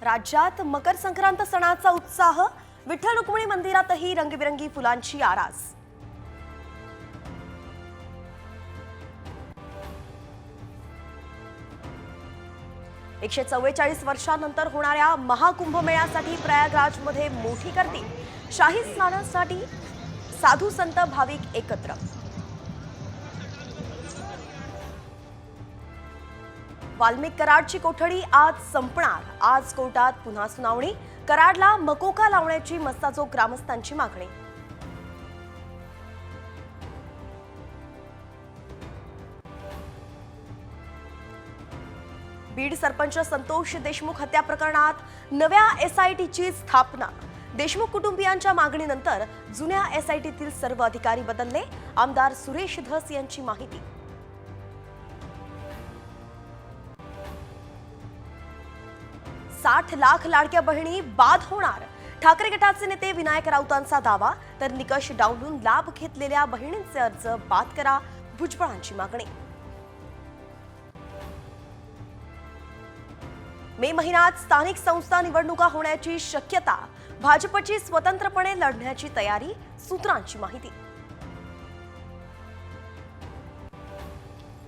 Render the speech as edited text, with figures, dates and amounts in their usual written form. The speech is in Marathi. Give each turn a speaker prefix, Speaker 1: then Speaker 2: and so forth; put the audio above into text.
Speaker 1: राज्यात मकर संक्रांत सणाचा उत्साह, विठ्ठल रुक्मिणी मंदिरातही रंगीबेरंगी फुलांची आरास। एकशे 44 वर्षांनंतर होणाऱ्या महाकुंभमेळ्यासाठी प्रयागराजमध्ये मोठी गर्दी। शाही स्नानासाठी साधू संत भाविक एकत्र। वाल्मिक कराडची कोठडी आज संपणार। आज कोर्टात पुन्हा सुनावणी। कराडला मकोका लावण्याची मस्ताचोक ग्रामस्थांची मागणी। बीड सरपंच संतोष देशमुख हत्या प्रकरणात नव्या एसआयटीची स्थापना। देशमुख कुटुंबियांच्या मागणीनंतर जुन्या एसआयटीतील सर्व अधिकारी बदलले। आमदार सुरेश धस यांची माहिती। 60 लाख लाडक्या बहिणी बाद होणार। ठाकरे गटाचे नेते विनायक राऊतांचा दावा, तर निकष डावलून लाभ घेतलेल्या बहिणींचे अर्ज बाद करा, भुजबळांची मागणी। मे महिन्यात स्थानिक संस्था निवडणुका होण्याची शक्यता। भाजपची स्वतंत्रपणे लढण्याची तयारी, सूत्रांची माहिती।